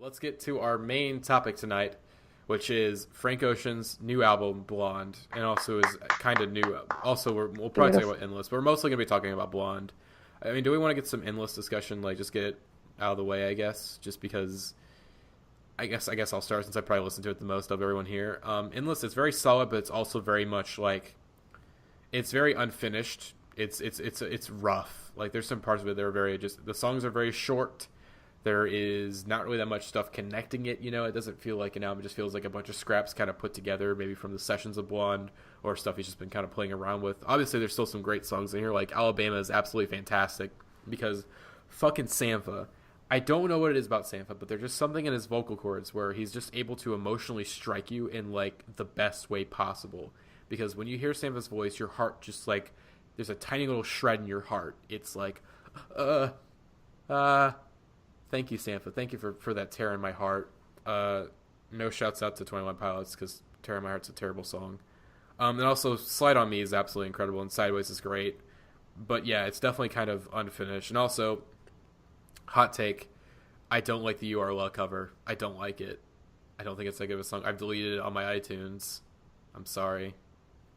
Let's get to our main topic tonight, which is Frank Ocean's new album, Blonde, and also is kind of new. Also, we'll probably talk about Endless, but we're mostly going to be talking about Blonde. I mean, do we want to get some Endless discussion, like just get it out of the way, I guess, just because I guess I'll start since I probably listened to it the most of everyone here. Endless is very solid, but it's also very much like it's very unfinished. It's rough. Like there's some parts of it that are very just the songs are very short. There is not really that much stuff connecting it, it doesn't feel like an album. It just feels like a bunch of scraps kind of put together, maybe from the sessions of Blonde or stuff he's just been kind of playing around with. Obviously, there's still some great songs in here, like Alabama is absolutely fantastic because fucking Sampha. I don't know what it is about Sampha, but there's just something in his vocal cords where he's just able to emotionally strike you in like the best way possible. Because when you hear Sampha's voice, your heart just like, there's a tiny little shred in your heart. It's like, thank you, Stefan. Thank you for that tear in my heart. No shouts out to 21 Pilots because Tear in My Heart's a terrible song. And also, Slide on Me is absolutely incredible, and Sideways is great. But yeah, it's definitely kind of unfinished. And also, hot take, I don't like the URL cover. I don't like it. I don't think it's that good of a song. I've deleted it on my iTunes. I'm sorry.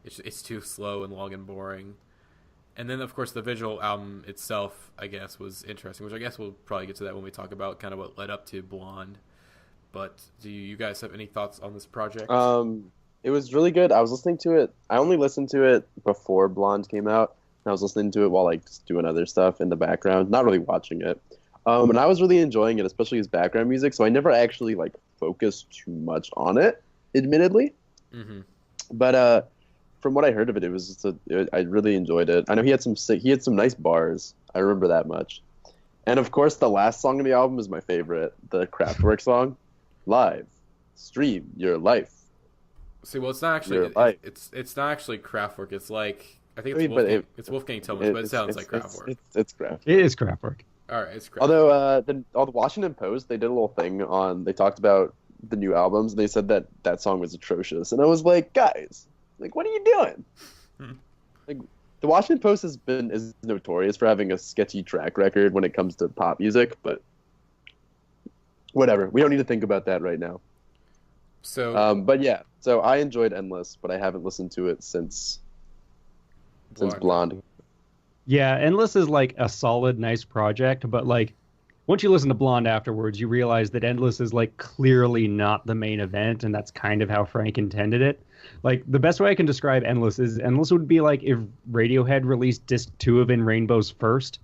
It's too slow and long and boring. And then, of course, the visual album itself, I guess, was interesting, which I guess we'll probably get to that when we talk about kind of what led up to Blonde. But do you guys have any thoughts on this project? It was really good. I was listening to it. I only listened to it before Blonde came out. And I was listening to it while like just doing other stuff in the background, not really watching it. And I was really enjoying it, especially his background music. So I never actually like focused too much on it, admittedly. Mm-hmm. But from what I heard of it, it was just I really enjoyed it. I know he had some nice bars. I remember that much. And of course, the last song of the album is my favorite, the Kraftwerk song, "Live, Stream Your Life." See, well, it's not actually it's not actually Kraftwerk. It's like I think it's Wolfgang Tillmans, but it sounds like Kraftwerk. It's Kraftwerk. It is Kraftwerk. All right, it's Kraftwerk. Although the Washington Post, they did a little thing they talked about the new albums, and they said that song was atrocious, and I was like, guys. Like, what are you doing? Like, the Washington Post is notorious for having a sketchy track record when it comes to pop music, but whatever. We don't need to think about that right now. So, but yeah, so I enjoyed Endless, but I haven't listened to it since Blonde. Yeah, Endless is like a solid, nice project, but like once you listen to Blonde afterwards, you realize that Endless is like clearly not the main event, and that's kind of how Frank intended it. Like, the best way I can describe Endless is Endless would be like if Radiohead released disc 2 of In Rainbows first.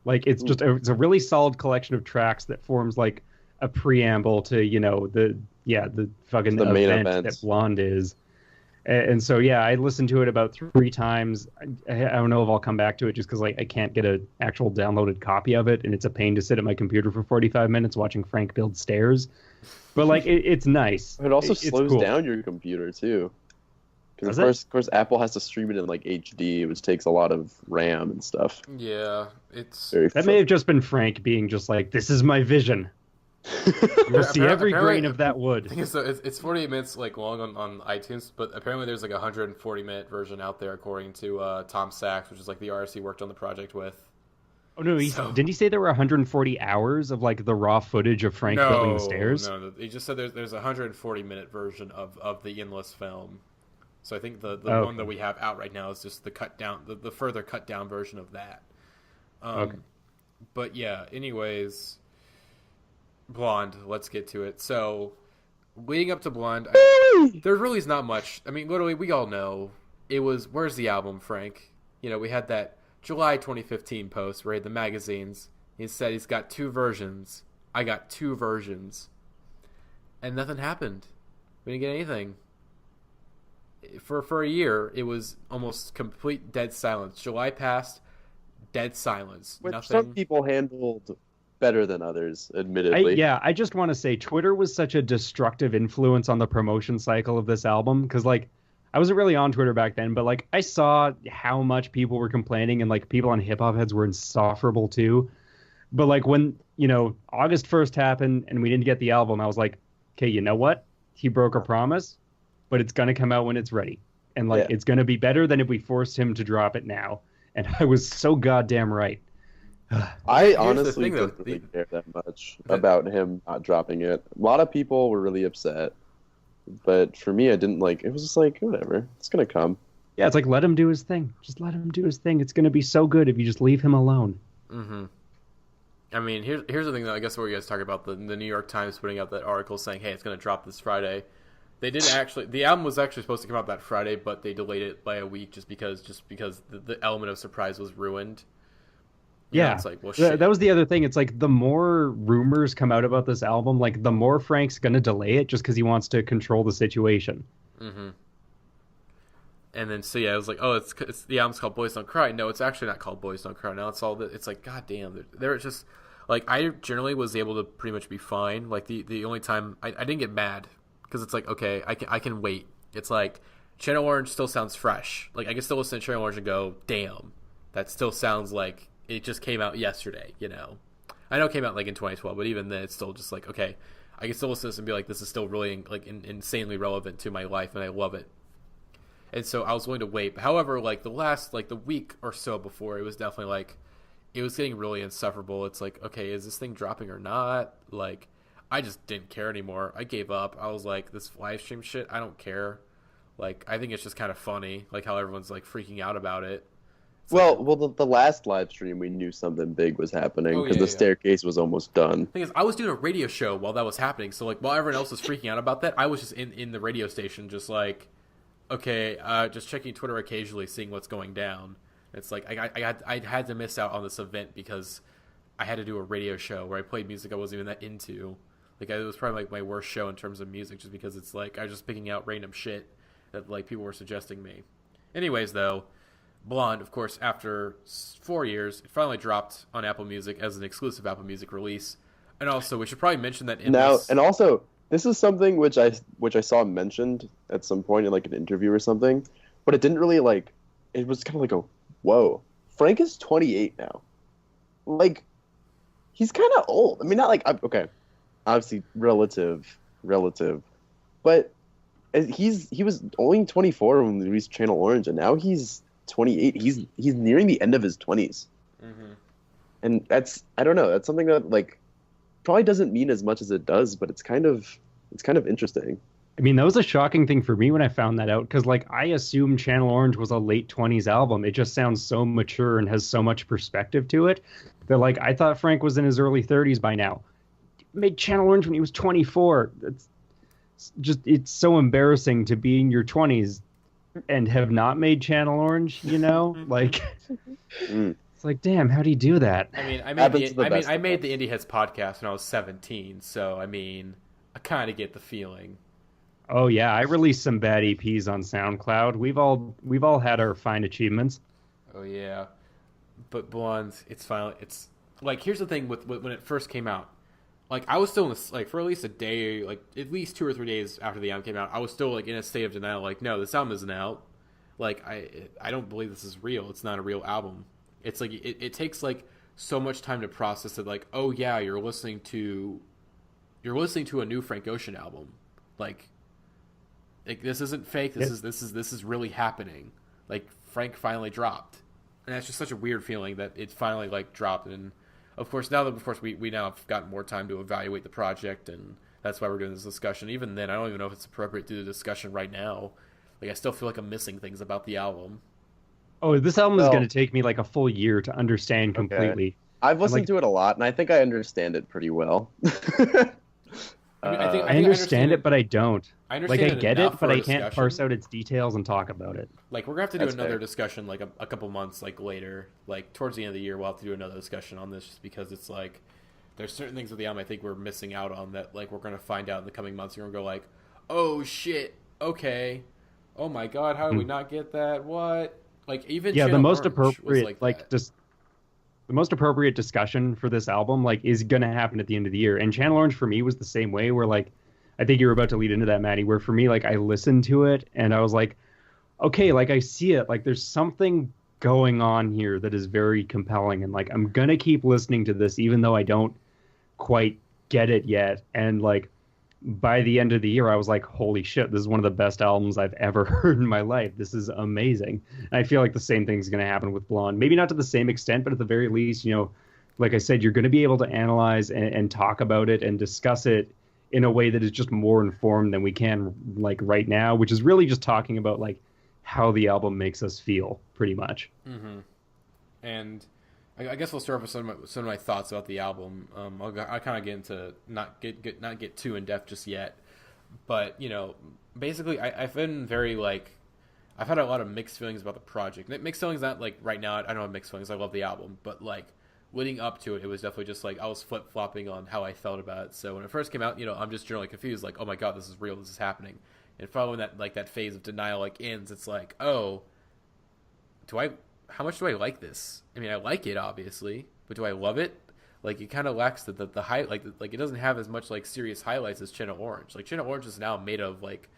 Like, it's just it's a really solid collection of tracks that forms like a preamble to, the fucking main event that Blonde is. And so, yeah, I listened to it about 3 times. I don't know if I'll come back to it just because like I can't get an actual downloaded copy of it, and it's a pain to sit at my computer for 45 minutes watching Frank build stairs. But like, it's nice. It also slows down your computer too, because of course, Apple has to stream it in like HD, which takes a lot of RAM and stuff. Yeah, that may have just been Frank being just like, "This is my vision." You'll see every grain of that wood. So it's 48 minutes like long on iTunes, but apparently there's like a 140-minute version out there according to Tom Sachs, which is like the artist he worked on the project with. Oh no! Didn't he say there were 140 hours of like the raw footage of Frank building the stairs? No, he just said there's a 140-minute version of the Endless film. So I think the one that we have out right now is just the cut down, the further cut down version of that. Okay. But yeah, anyways, Blonde. Let's get to it. So leading up to Blonde, there really is not much. I mean, literally, we all know it was. Where's the album, Frank? We had that July 2015 post where he had the magazines. He said he's got 2 versions. I got 2 versions. And nothing happened. We didn't get anything. For a year, it was almost complete dead silence. July passed, dead silence. Which nothing. Some people handled better than others, admittedly. I just want to say Twitter was such a destructive influence on the promotion cycle of this album, because like I wasn't really on Twitter back then, but like I saw how much people were complaining, and like people on Hip Hop Heads were insufferable too. But like when, August 1st happened and we didn't get the album, I was like, okay, you know what? He broke a promise, but it's going to come out when it's ready. And like, It's going to be better than if we forced him to drop it now. And I was so goddamn right. I Here's the honestly thing, though. didn't really care that much about him not dropping it. A lot of people were really upset, but for me, I didn't like. It was just like whatever. It's gonna come. Yeah, it's like let him do his thing. Just let him do his thing. It's gonna be so good if you just leave him alone. Mm-hmm. I mean, here's the thing, though. I guess what you guys talk about the New York Times putting out that article saying, "Hey, it's going to drop this Friday." They didn't actually. The album was actually supposed to come out that Friday, but they delayed it by a week just because the element of surprise was ruined. Yeah, it's like, well, shit. That was the other thing. It's like the more rumors come out about this album, like the more Frank's gonna delay it just because he wants to control the situation. Mm-hmm. And then so yeah, it was like, oh, it's the album's called Boys Don't Cry. No, it's actually not called Boys Don't Cry. Now it's all it's like, god damn, they're just like I generally was able to pretty much be fine. Like the only time I didn't get mad because it's like, okay, I can wait. It's like Channel Orange still sounds fresh. Like I can still listen to Channel Orange and go, damn, that still sounds like it just came out yesterday. I know it came out like in 2012, but even then, it's still just like, okay, I can still listen to this and be like, this is still really like insanely relevant to my life, and I love it. And so I was willing to wait. However, like the week or so before, it was definitely like, it was getting really insufferable. It's like, okay, is this thing dropping or not? Like, I just didn't care anymore. I gave up. I was like, this live stream shit, I don't care. Like, I think it's just kind of funny, like how everyone's like freaking out about it. The last live stream we knew something big was happening because the staircase was almost done. The thing is, I was doing a radio show while that was happening, so like while everyone else was freaking out about that, I was just in the radio station, just like, okay, just checking Twitter occasionally, seeing what's going down. It's like I had to miss out on this event because I had to do a radio show where I played music I wasn't even that into. Like it was probably like my worst show in terms of music, just because it's like I was just picking out random shit that like people were suggesting me. Anyways, though, Blonde, of course, after 4 years, it finally dropped on Apple Music as an exclusive Apple Music release. And also, we should probably mention that this is something which I saw mentioned at some point in like an interview or something, but it didn't really like. It was kind of like a whoa. Frank is 28 now. Like, he's kind of old. I mean, not like okay, obviously relative, but he was only 24 when we released Channel Orange, and now he's 28. He's nearing the end of his 20s. Mm-hmm. And I don't know, that's something that like probably doesn't mean as much as it does, but it's kind of interesting. I mean, that was a shocking thing for me when I found that out, because like I assumed Channel Orange was a late 20s album. It just sounds so mature and has so much perspective to it that like I thought Frank was in his early 30s by now. He made Channel Orange when he was 24. It's so embarrassing to be in your 20s and have not made Channel Orange, like it's like, damn, how do you do that? I mean, I made the Indie Hits podcast when I was 17, so I mean, I kind of get the feeling. Oh yeah, I released some bad EPs on SoundCloud. We've all had our fine achievements. Oh yeah, but Blonde, it's like, here's the thing with when it first came out. Like, I was still in this, like, for at least a day, like, at least 2 or 3 days after the album came out, I was still, like, in a state of denial. Like, no, this album isn't out. Like, I don't believe this is real. It's not a real album. It's, like, it takes, like, so much time to process it. Like, oh, yeah, you're listening to a new Frank Ocean album. Like this isn't fake. This is really happening. Like, Frank finally dropped. And that's just such a weird feeling that it finally, like, dropped. And of course, we now have gotten more time to evaluate the project, and that's why we're doing this discussion. Even then, I don't even know if it's appropriate to do the discussion right now. Like, I still feel like I'm missing things about the album. Oh, this album is going to take me like a full year to understand completely. Okay. I've listened to it a lot, and I think I understand it pretty well. I understand it, but I don't. I get it, but I can't parse out its details and talk about it. Like, we're gonna have to do another discussion, like a couple months, like later, like towards the end of the year. We'll have to do another discussion on this, just because it's like there's certain things with the album I think we're missing out on that, like, we're gonna find out in the coming months. You're gonna go like, oh shit, okay, oh my god, how did we not get that? What? Like, even the most appropriate, the most appropriate discussion for this album, like, is gonna happen at the end of the year. And Channel Orange for me was the same way, where, like, I think you were about to lead into that, Matty, where for me, like, I listened to it and I was like, okay, like, I see it, like, there's something going on here that is very compelling, and like, I'm gonna keep listening to this even though I don't quite get it yet. And like, by the end of the year, I was like, holy shit, this is one of the best albums I've ever heard in my life. This is amazing. And I feel like the same thing's going to happen with Blonde. Maybe not to the same extent, but at the very least, like I said, you're going to be able to analyze and talk about it and discuss it in a way that is just more informed than we can like right now, which is really just talking about like how the album makes us feel, pretty much. Mm-hmm. And I guess we'll start with some of my thoughts about the album. I'll kind of get into not get too in depth just yet, but basically I've been very like I've had a lot of mixed feelings about the project. Mixed feelings not like right now. I don't have mixed feelings. I love the album, but like leading up to it, it was definitely just like I was flip flopping on how I felt about it. So when it first came out, I'm just generally confused. Like, oh my god, this is real. This is happening. And following that phase of denial like ends, it's like, oh, how much do I like this? I mean, I like it obviously, but do I love it? Like, it kind of lacks the high, like it doesn't have as much like serious highlights as Channel Orange. Like Channel Orange is now made of like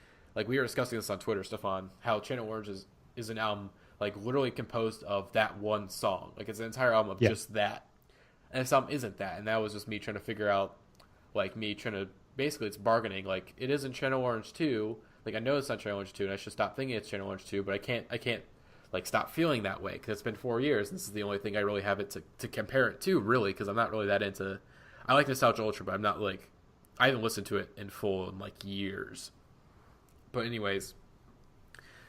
we were discussing this on Twitter, Stefan, how Channel Orange is an album like literally composed of that one song. Like it's an entire album of just that. And this album isn't that. And that was just me trying to figure out, like me trying to, basically it's bargaining. Like it isn't Channel Orange 2. Like I know it's not Channel Orange 2 and I should stop thinking it's Channel Orange 2, but I can't like stop feeling that way because it's been 4 years. And this is the only thing I really have it to compare it to, really, because I'm not really that into, I like Nostalgia Ultra, but I'm not like, I haven't listened to it in full in like years. But anyways,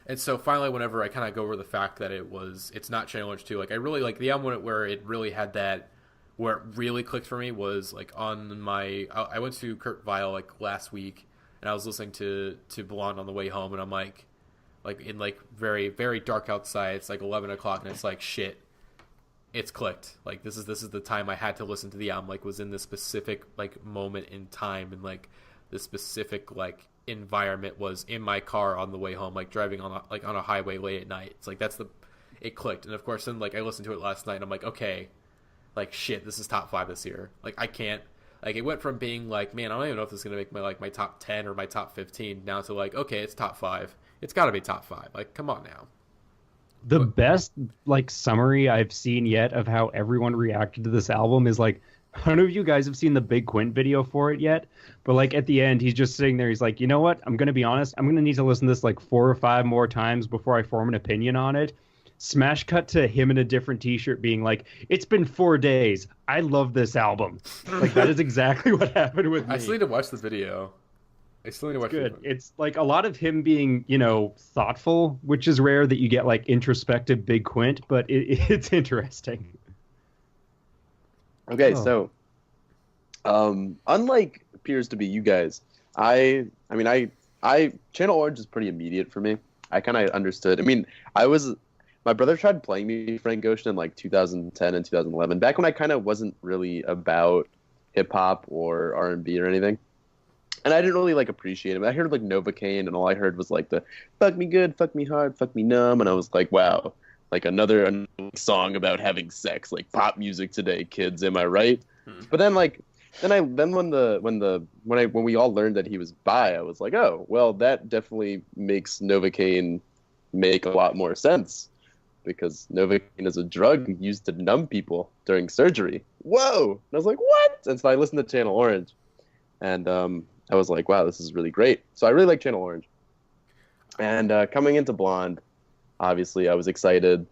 and so finally, whenever I kind of go over the fact that it's not Channel Orange 2, like I really like the album where it really had that, where it really clicked for me was like on I went to Kurt Vile like last week, and I was listening to Blonde on the way home, and I'm like in like very, very dark outside, it's like 11 o'clock, and it's like shit, it's clicked. Like this is the time I had to listen to the album, like was in this specific like moment in time, and like this specific like environment was in my car on the way home, like driving on a highway late at night. It's like it clicked. And of course then like I listened to it last night and I'm like, okay, like shit, this is top 5 this year. Like I can't, like it went from being like, man, I don't even know if this is gonna make my top 10 or my top 15 now to like, okay, it's top 5. It's got to be top 5. Like come on now. The best like summary I've seen yet of how everyone reacted to this album is like, I don't know if you guys have seen the Big Quint video for it yet, but like at the end, he's just sitting there. He's like, you know what? I'm going to be honest. I'm going to need to listen to this like 4 or 5 more times before I form an opinion on it. Smash cut to him in a different t-shirt being like, it's been 4 days. I love this album. Like that is exactly what happened with me. I still need to watch the video. It's good. It's like a lot of him being, thoughtful, which is rare that you get like introspective Big Quint, but it's interesting. Okay, so unlike appears to be you guys, I Channel Orange is pretty immediate for me. I kind of understood. I mean, my brother tried playing me Frank Ocean in like 2010 and 2011, back when I kind of wasn't really about hip hop or R&B or anything, and I didn't really like appreciate him. I heard like Novocaine, and all I heard was like the "fuck me good, fuck me hard, fuck me numb," and I was like, wow. Like another song about having sex, like pop music today, kids. Am I right? But then when we all learned that he was bi, I was like, oh, well, that definitely makes Novocaine make a lot more sense, because Novocaine is a drug used to numb people during surgery. Whoa! And I was like, what? And so I listened to Channel Orange, and I was like, wow, this is really great. So I really like Channel Orange. And coming into Blonde, obviously, I was excited.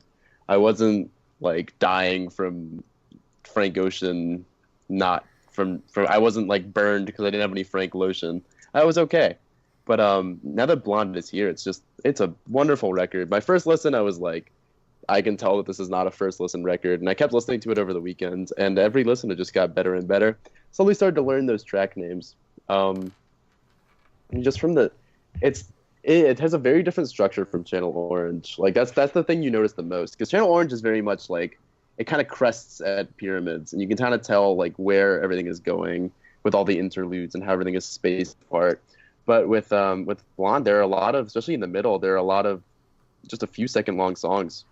I wasn't like dying from Frank Ocean, not from I wasn't like burned because I didn't have any Frank lotion. I was okay. But now that Blonde is here, it's a wonderful record. My first listen, I was like, I can tell that this is not a first listen record, and I kept listening to it over the weekend, and every listen it just got better and better. Slowly started to learn those track names. And just from it has a very different structure from Channel Orange. Like that's the thing you notice the most, because Channel Orange is very much like it kind of crests at pyramids, and you can kind of tell like where everything is going with all the interludes and how everything is spaced apart. But with Blonde, there are a lot of, especially in the middle, there are a lot of just a few second long songs.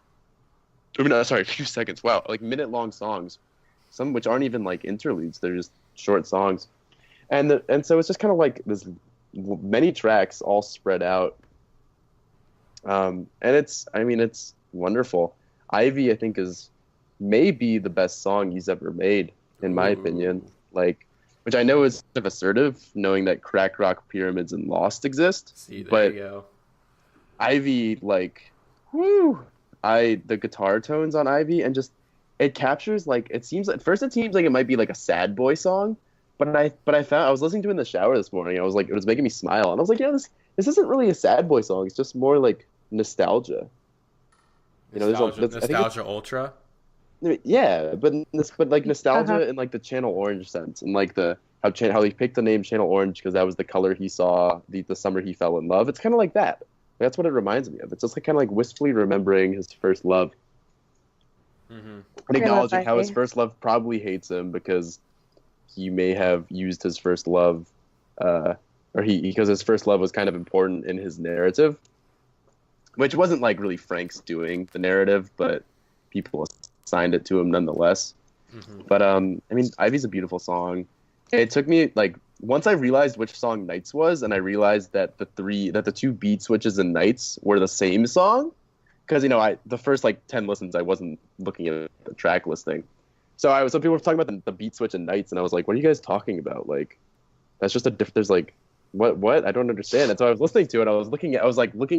I mean, sorry, a few seconds. Wow, like minute long songs, some which aren't even like interludes. They're just short songs, and so it's just kind of like this many tracks all spread out. And it's wonderful. Ivy, I think, is maybe the best song he's ever made, in my opinion. Like, which I know is sort of assertive, knowing that Crack Rock, Pyramids, and Lost exist. See, there you go. Ivy, like, the guitar tones on Ivy, and just it captures like it seems at first it seems like it might be like a sad boy song, but I found I was listening to it in the shower this morning. I was like it was making me smile, and I was like, this isn't really a sad boy song. It's just more like nostalgia. You know, Nostalgia Ultra. Yeah, but like nostalgia in like the Channel Orange sense, and like the how he picked the name Channel Orange because that was the color he saw the summer he fell in love. It's kind of like that. That's what it reminds me of. It's just like kind of like wistfully remembering his first love, and acknowledging how his first love probably hates him because he may have used his first love, or because his first love was kind of important in his narrative, which wasn't like really Frank's doing the narrative, but people assigned it to him nonetheless. But I mean, Ivy's a beautiful song. It took me like once I realized which song Nights was, and I realized that the two beat switches in Nights were the same song, because the first like 10 listens I wasn't looking at the track listing, so people were talking about the beat switch in Nights, and I was like, what are you guys talking about? Like, that's just there's like what I don't understand. And so I was listening to it. I was looking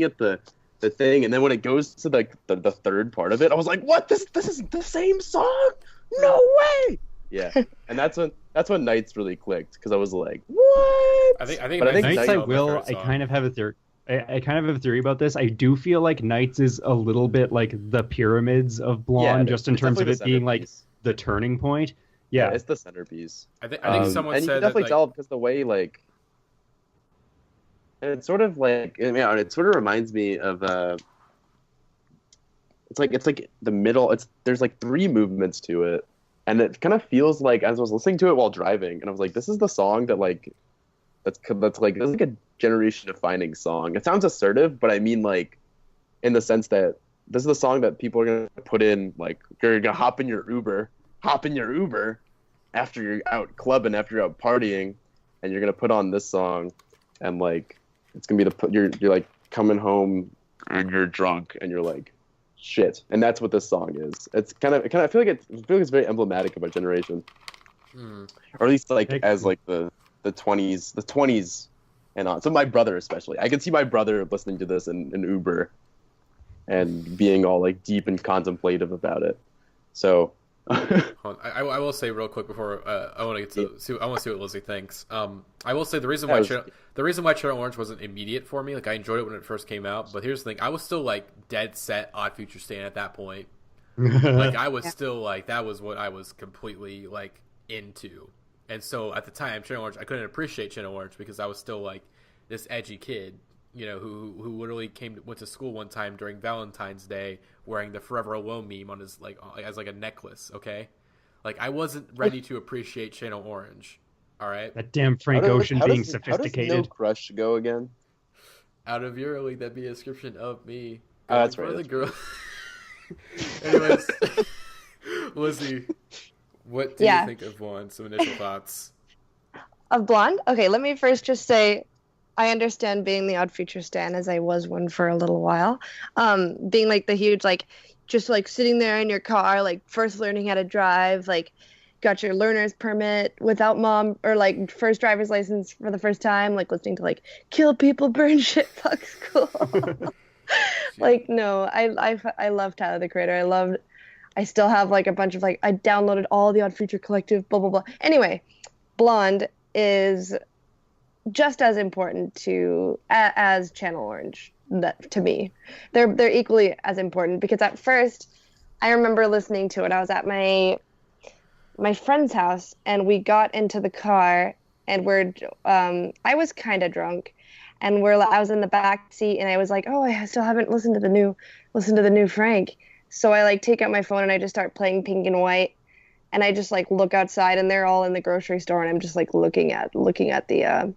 at the thing, and then when it goes to like the third part of it, I was like, what? This is the same song? No way! Yeah, and that's when Nights really clicked, because I was like, what? I think Nights I kind of have a theory. I kind of have a theory about this. I do feel like Nights is a little bit like the Pyramids of Blonde, just in terms of it being like the turning point. Yeah, it's the centerpiece. I think someone and said you can definitely that, tell because the way like, and it's sort of like, it sort of reminds me of it's like the middle. There's like three movements to it. And it kind of feels like, as I was listening to it while driving, and I was like, this is the song that like, that's like, this is like a generation defining song. It sounds assertive, but I mean like, in the sense that this is the song that people are going to put in, like, you're going to hop in your Uber after you're out clubbing, after you're out partying, and you're going to put on this song, and like, it's going to be you're like coming home and you're drunk and you're like, shit, and that's what this song is. I feel like it's very emblematic of our generation, or at least like as like the 20s and on. So my brother especially, I can see my brother listening to this in Uber and being all like deep and contemplative about it. So I will say real quick before I want to see what Lizzy thinks. I will say the reason why Channel Orange wasn't immediate for me, like I enjoyed it when it first came out, but here's the thing: I was still like dead set Odd Future stan at that point. Like I was still like that was what I was completely like into, and so at the time, Channel Orange, I couldn't appreciate Channel Orange because I was still like this edgy kid, who literally went to school one time during Valentine's Day wearing the Forever Alone meme on his like as like a necklace. Okay, like I wasn't ready to appreciate Channel Orange. All right, that damn Frank Ocean being sophisticated. How does No Crush go again? Out of your league, that'd be a description of me. Oh, that's right. The girl. Anyways, Lizzy, what do you think of Blonde? Some initial thoughts. Of Blonde? Okay, let me first just say, I understand being the Odd Future stan, as I was one for a little while. Being like the huge, like, just like sitting there in your car, like first learning how to drive, like got your learner's permit without mom, or like first driver's license for the first time, like listening to like kill people, burn shit, fuck school. Like, no, I love Tyler the Creator. I still have like a bunch of like, I downloaded all the Odd Future collective, blah, blah, blah. Anyway, Blonde is just as important as Channel Orange to me. They're equally as important, because at first I remember listening to it. I was at my friend's house, and we got into the car, and I was kind of drunk, and I was in the back seat, and I was like, oh, I still haven't listened to the new Frank. So I like take out my phone and I just start playing Pink and White, and I just like look outside, and they're all in the grocery store, and I'm just like looking at the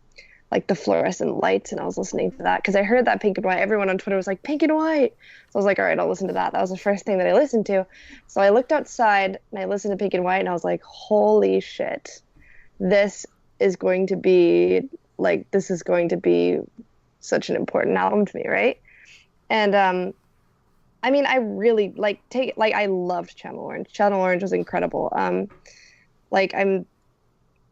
like the fluorescent lights, and I was listening to that because I heard that Pink and White. Everyone on Twitter was like, Pink and White. So I was like, all right, I'll listen to that. That was the first thing that I listened to. So I looked outside and I listened to Pink and White, and I was like, holy shit, this is going to be such an important album to me, right? And I mean, I really I loved Channel Orange. Channel Orange was incredible.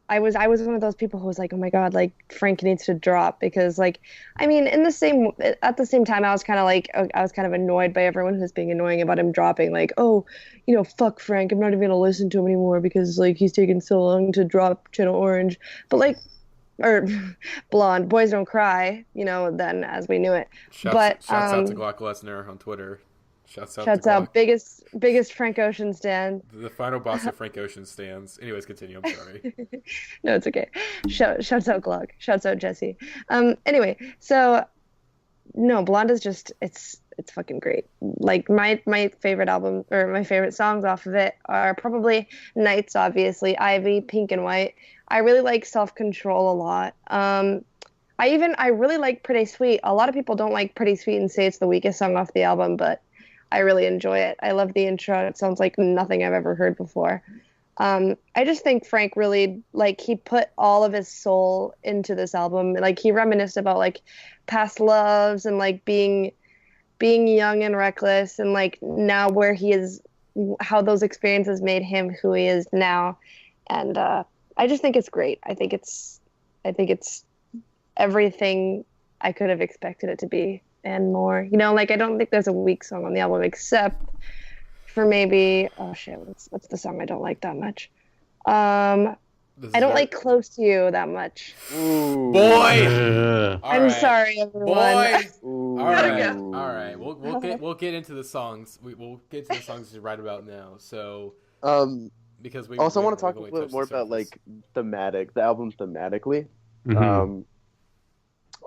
I was one of those people who was like, oh my God, like Frank needs to drop because like, I mean, at the same time, I was kind of like, I was kind of annoyed by everyone who's being annoying about him dropping. Like, oh, fuck Frank, I'm not even gonna listen to him anymore because like he's taking so long to drop Channel Orange. But like, or Blonde, Boys Don't Cry, then as we knew it. Shouts out to Glock Lesnar on Twitter. Shouts out biggest Frank Ocean stan. The final boss of Frank Ocean stands. Anyways, continue. I'm sorry. No, it's okay. Shouts out Glock. Shouts out Jesse. Anyway, so no, Blonde is just it's fucking great. Like my favorite album or my favorite songs off of it are probably Nights, obviously, Ivy, Pink and White. I really like Self Control a lot. I really like Pretty Sweet. A lot of people don't like Pretty Sweet and say it's the weakest song off the album, but I really enjoy it. I love the intro. It sounds like nothing I've ever heard before. I just think Frank really, like, he put all of his soul into this album. Like, he reminisced about, like, past loves and, like, being young and reckless and, like, now where he is, how those experiences made him who he is now. And I just think it's great. I think it's everything I could have expected it to be. And more, like I don't think there's a weak song on the album except for maybe what's the song I don't like that much? I don't like Close to You that much. Ooh. Boy, I'm sorry, everyone. Boy, all right. We'll get into the songs. We'll get to the songs right about now. So, because we also want to talk a little bit more about like the album thematically. Mm-hmm.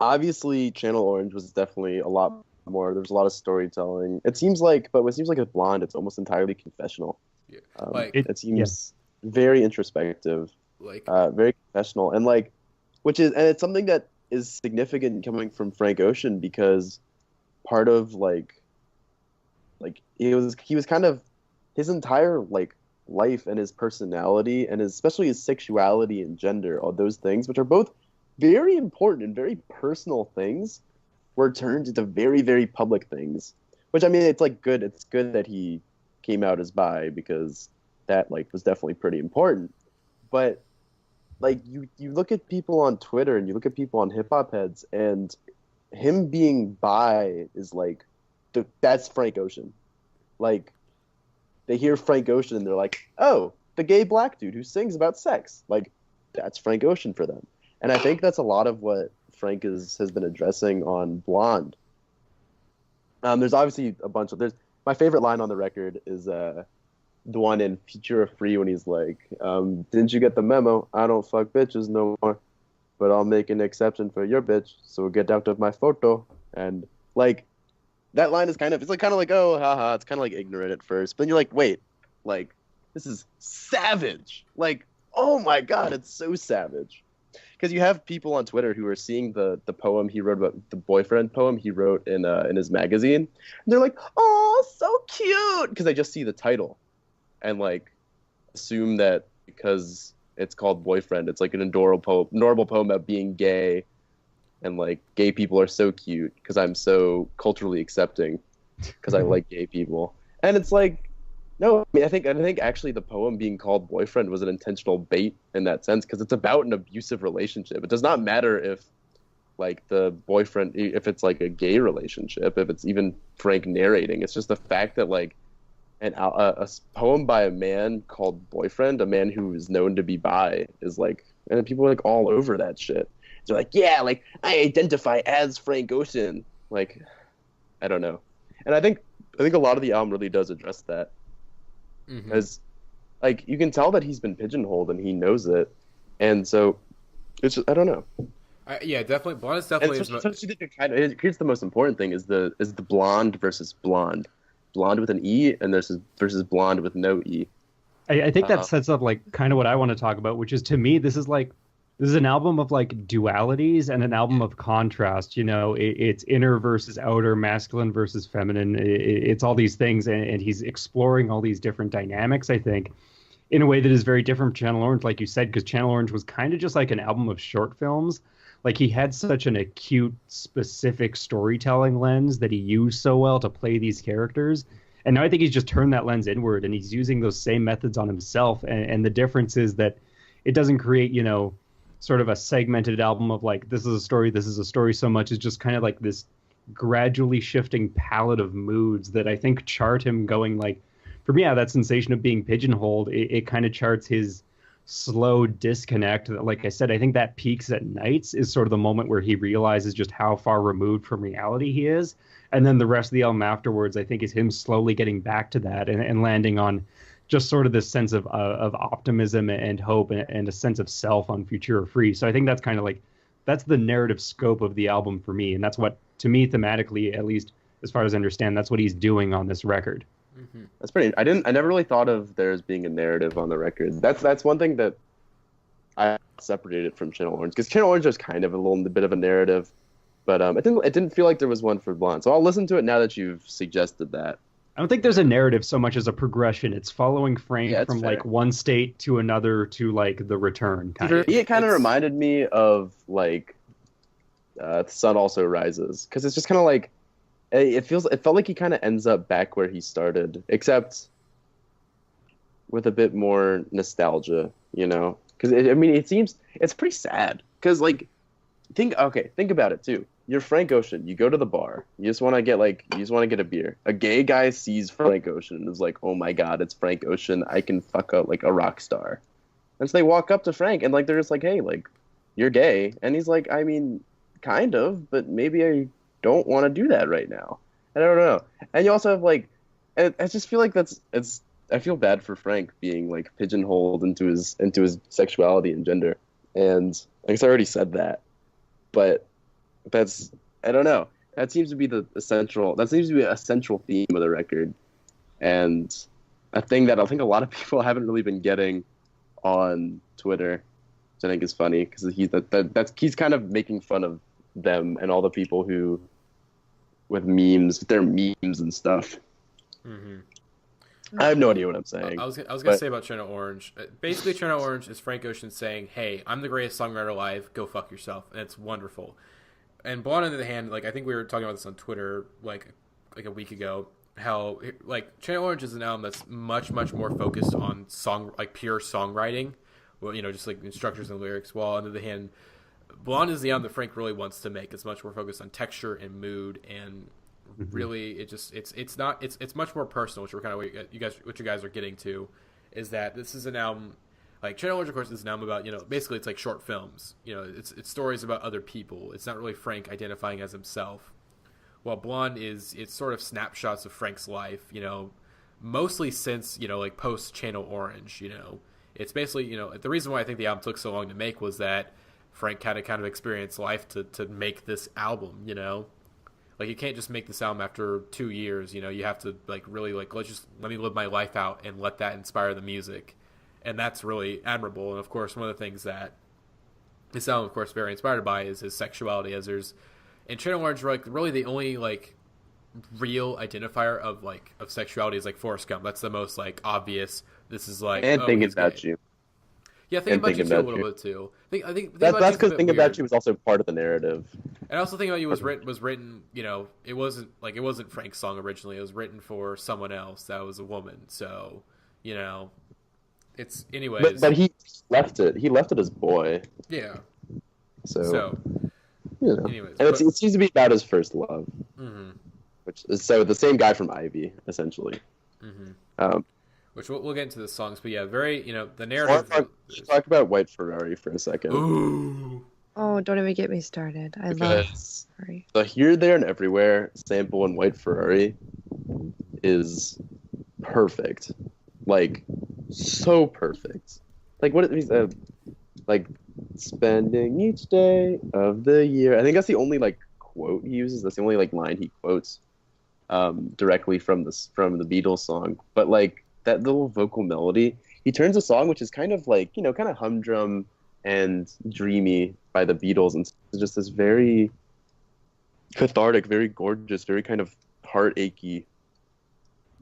Obviously, Channel Orange was definitely a lot more. There's a lot of storytelling. It seems like with Blonde, it's almost entirely confessional. Yeah. It seems very introspective, very confessional, and and it's something that is significant coming from Frank Ocean because part of he was kind of his entire life and his personality and especially his sexuality and gender, all those things, which are both very important and very personal things, were turned into very, very public things. Which, I mean, it's good. It's good that he came out as bi because that was definitely pretty important. But you look at people on Twitter and you look at people on hip hop heads, and him being bi is that's Frank Ocean. They hear Frank Ocean and they're like, oh, the gay black dude who sings about sex. That's Frank Ocean for them. And I think that's a lot of what Frank has been addressing on Blonde. There's obviously a bunch of... my favorite line on the record is the one in Future of Free when he's like, didn't you get the memo? I don't fuck bitches no more, but I'll make an exception for your bitch, so get out of my photo. And that line is kind of oh, haha, it's kind of ignorant at first, but then you're like, wait, this is savage. Oh my God, it's so savage. Because you have people on Twitter who are seeing the poem he wrote about, the boyfriend poem he wrote in his magazine, and they're like, "Oh, so cute!" Because they just see the title, and assume that because it's called Boyfriend, it's an adorable poem about being gay, and gay people are so cute because I'm so culturally accepting because I like gay people, and it's no, I mean, I think actually the poem being called Boyfriend was an intentional bait in that sense because it's about an abusive relationship. It does not matter if, the boyfriend, if it's a gay relationship, if it's even Frank narrating. It's just the fact that a poem by a man called Boyfriend, a man who is known to be bi, is and people are all over that shit. They're yeah, I identify as Frank Ocean. I don't know, and I think a lot of the album really does address that. Because, you can tell that he's been pigeonholed and he knows it, and so it's just, I don't know. Yeah, definitely. Blonde is definitely. Here's the most important thing: is the blonde versus blonde with an E, and versus blonde with no E. I think that sets up kind of what I want to talk about, which is, to me, this is an album of dualities and an album of contrast. It's inner versus outer, masculine versus feminine. It's all these things, and he's exploring all these different dynamics, I think, in a way that is very different from Channel Orange, like you said, because Channel Orange was kind of just an album of short films. He had such an acute, specific storytelling lens that he used so well to play these characters. And now I think he's just turned that lens inward, and he's using those same methods on himself. And the difference is that it doesn't create, sort of a segmented album of like, this is a story so much. It's just kind of like this gradually shifting palette of moods that I think chart him going like, for me, that sensation of being pigeonholed, it kind of charts his slow disconnect. Like I said, I think that peaks at nights is sort of the moment where he realizes just how far removed from reality he is. And then the rest of the album afterwards, I think, is him slowly getting back to that and landing on just sort of this sense of optimism and hope and a sense of self on Futura Free. So I think that's kind of like, that's the narrative scope of the album for me. And that's what, to me, thematically, at least as far as I understand, that's what he's doing on this record. Mm-hmm. That's pretty. I never really thought of there as being a narrative on the record. That's one thing that I separated from Channel Orange, because Channel Orange was kind of a little bit of a narrative, but it didn't feel like there was one for Blonde. So I'll listen to it now that you've suggested that. I don't think there's a narrative so much as a progression. It's following Frank from fair. like one state to another to like the return. Kind of. It kind of reminded me of like The Sun Also Rises, because it's just kind of like it felt like he kind of ends up back where he started, except with a bit more nostalgia, because it's pretty sad, because like think about it too. You're Frank Ocean. You go to the bar. You just want to get a beer. A gay guy sees Frank Ocean and is like, "Oh my God, it's Frank Ocean. I can fuck up like a rock star." And so they walk up to Frank and like they're just like, "Hey, like, you're gay," and he's like, "I mean, kind of, but maybe I don't want to do that right now." And I don't know. And you also have like, I just feel like I feel bad for Frank being like pigeonholed into his sexuality and gender. And I guess I already said that, but I don't know. That seems to be a central theme of the record, and a thing that I think a lot of people haven't really been getting on Twitter, which I think is funny, because he's kind of making fun of them and all the people who with their memes and stuff. Mm-hmm. I have no idea what I'm saying. I was gonna say about Channel Orange. Basically, Channel Orange is Frank Ocean saying, "Hey, I'm the greatest songwriter alive. Go fuck yourself," and it's wonderful. And Blonde, on the other hand, like I think we were talking about this on Twitter like a week ago, how like Channel Orange is an album that's much more focused on pure songwriting, well, just like structures and lyrics. While on the other hand, Blonde is the album that Frank really wants to make. It's much more focused on texture and mood, and really it's much more personal, which we're kind of what you guys are getting to, is that this is an album. Like Channel Orange, of course, is an album about, basically it's like short films. It's stories about other people. It's not really Frank identifying as himself. While Blonde it's sort of snapshots of Frank's life, mostly since, like post Channel Orange, It's basically, the reason why I think the album took so long to make was that Frank kind of experienced life to make this album, Like you can't just make this album after 2 years, you have to like really like, let me live my life out and let that inspire the music. And that's really admirable. And of course, one of the things that this album, of course, very inspired by is his sexuality. As there's in Channel Orange, like really the only like real identifier of sexuality is like Forrest Gump. That's the most like obvious. This is like and Thinking About You. Yeah, Thinking About You too, a little bit too. I think that's because Thinking About You was also part of the narrative. And also Thinking About You was written. It wasn't Frank's song originally. It was written for someone else that was a woman. So it's anyways. But he left it. He left it as boy. Yeah. So anyways, and it seems to be about his first love. Mm-hmm. Which is the same guy from Ivy, essentially. Mm-hmm. Which we'll get into the songs, but yeah, very the narrative. Let's talk about White Ferrari for a second. Ooh. Oh, don't even get me started. I love Ferrari. The Here, There, and Everywhere sample in White Ferrari is perfect. Like, so perfect. Like, what is like, spending each day of the year. I think that's the only, like, quote he uses. That's the only, like, line he quotes directly from the Beatles song. But, like, that little vocal melody, he turns a song which is kind of, like, kind of humdrum and dreamy by the Beatles, and it's just this very cathartic, very gorgeous, very kind of heart-achy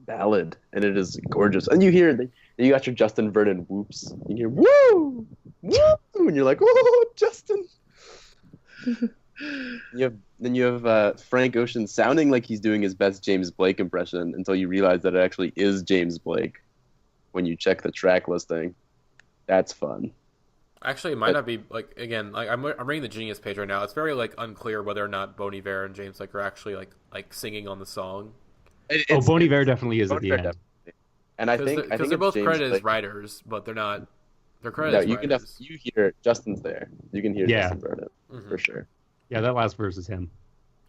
ballad, and it is gorgeous. And you hear you got your Justin Vernon whoops. You hear woo, woo, and you're like, oh, Justin. you have Frank Ocean sounding like he's doing his best James Blake impression until you realize that it actually is James Blake when you check the track listing. That's fun. Actually, it might not be like again. Like I'm reading the Genius page right now. It's very like unclear whether or not Bon Iver and James like are actually like singing on the song. Bon Iver definitely is at the end. Definitely. And I think they're both James, credited as like, wheriters, but they're not. They're credited no, as you writers. you hear Justin's there. You can hear Yeah. Justin wrote it for sure. Yeah, that last verse is him.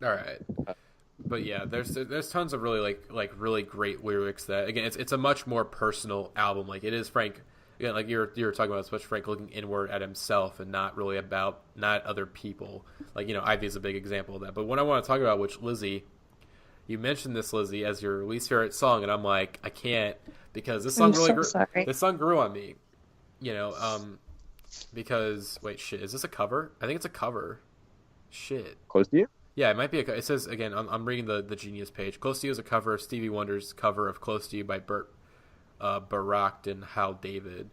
All right, but yeah, there's tons of really like really great lyrics that again it's a much more personal album. Like it is Frank. Again, like you're talking about, it's much Frank looking inward at himself and not really about not other people. Like Ivy is a big example of that. But what I want to talk about, which Lizzy, you mentioned this Lizzy as your least favorite song, and I'm like I can't because this song this song grew on me. Because wait, shit, is this a cover? I think it's a cover. Shit. Close to you? Yeah, it might be it says again. I'm reading the Genius page. Close to You is a cover of Stevie Wonder's cover of Close to You by Burt Baracked and Hal David.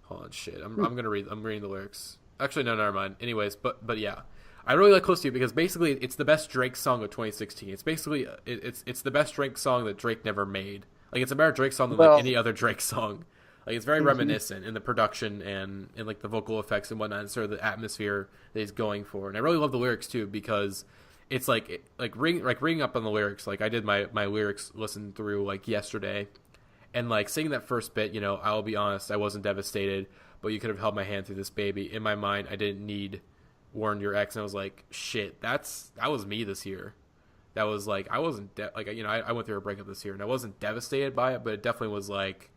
Hold on, shit. I'm gonna read. I'm reading the lyrics. Actually, no, never mind. Anyways, but yeah, I really like Close to You because basically it's the best Drake song of 2016. It's basically it's the best Drake song that Drake never made. Like it's a better Drake song than like any other Drake song. Like it's very reminiscent in the production and in like the vocal effects and whatnot, and sort of the atmosphere that he's going for. And I really love the lyrics too because it's like reading up on the lyrics. Like I did my lyrics listen through like yesterday, and like singing that first bit. I'll be honest, I wasn't devastated, but you could have held my hand through this baby. In my mind, I didn't need warn your ex, and I was like, shit, that was me this year. That was like I wasn't I went through a breakup this year, and I wasn't devastated by it, but it definitely was like.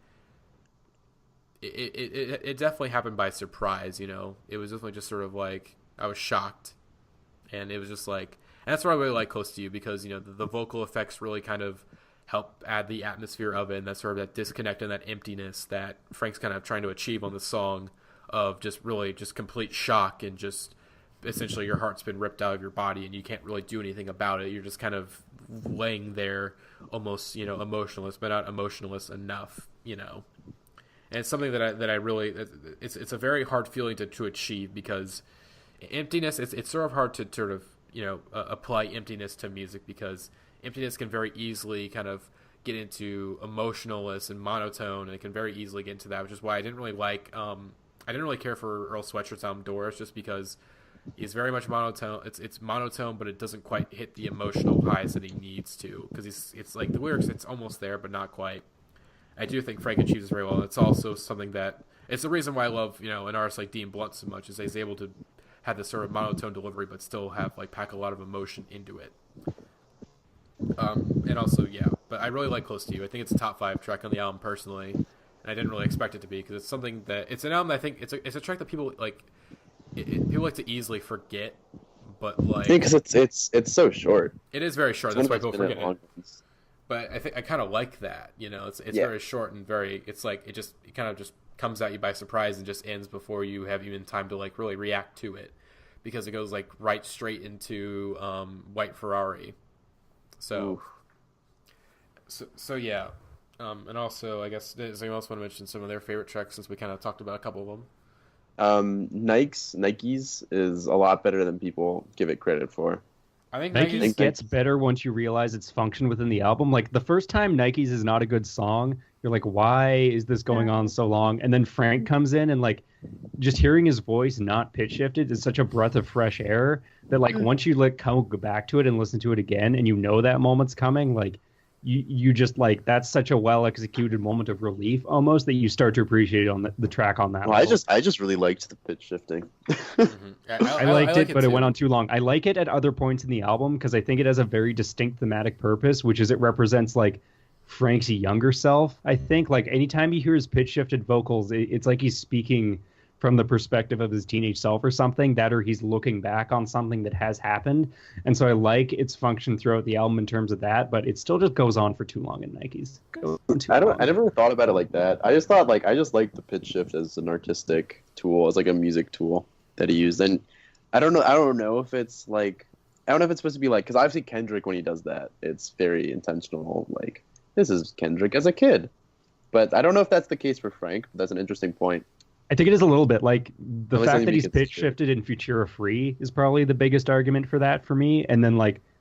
It definitely happened by surprise, It was definitely just sort of like I was shocked, and it was just like, and that's why I really like Close to You because the vocal effects really kind of help add the atmosphere of it, and that sort of that disconnect and that emptiness that Frank's kind of trying to achieve on the song of just really just complete shock and just essentially your heart's been ripped out of your body and you can't really do anything about it. You're just kind of laying there almost emotionless, but not emotionless enough, And it's something that I really it's a very hard feeling to achieve because emptiness it's sort of hard to sort of apply emptiness to music because emptiness can very easily kind of get into emotionalness and monotone, and it can very easily get into that, which is why I didn't really care for Earl Sweatshirt's album Doris just because he's very much monotone. It's monotone, but it doesn't quite hit the emotional highs that he needs to because it's like the lyrics it's almost there but not quite. I do think Frank achieves very well. It's also something that it's the reason why I love an artist like Dean Blunt so much is he's able to have this sort of monotone delivery but still have pack a lot of emotion into it. And also but I really like Close to You. I think it's a top 5 track on the album personally, and I didn't really expect it to be because it's something that it's an album that I think it's a track that people like. People like to easily forget, but because it's so short. It is very short. That's why people forget it. But I think I kind of like that. It's very short and very. It's like it kind of just comes at you by surprise and just ends before you have even time to really react to it, because it goes right straight into White Ferrari. So yeah, and also I guess does anyone else want to mention some of their favorite tracks since we kind of talked about a couple of them? Nike's is a lot better than people give it credit for. I think Nike's gets better once you realize its function within the album. Like the first time Nike's is not a good song, you're like, why is this going on so long? And then Frank comes in and just hearing his voice not pitch shifted is such a breath of fresh air that once you go back to it and listen to it again and that moment's coming, you just that's such a well executed moment of relief almost that you start to appreciate on the track on that. Well, I just really liked the pitch shifting. Mm-hmm. I liked it, but it went on too long. I like it at other points in the album because I think it has a very distinct thematic purpose, which is it represents Frank's younger self. I think anytime you hear his pitch shifted vocals, it's like he's speaking from the perspective of his teenage self or something, or he's looking back on something that has happened. And so I like its function throughout the album in terms of that, but it still just goes on for too long in Nike's. I never really thought about it like that. I just thought I just liked the pitch shift as an artistic tool, as a music tool that he used. And I don't know if it's I don't know if it's supposed to be because obviously Kendrick, when he does that, it's very intentional. This is Kendrick as a kid. But I don't know if that's the case for Frank. But that's an interesting point. I think it is a little bit the fact that he's pitch shifted in Futura Free is probably the biggest argument for that for me. And then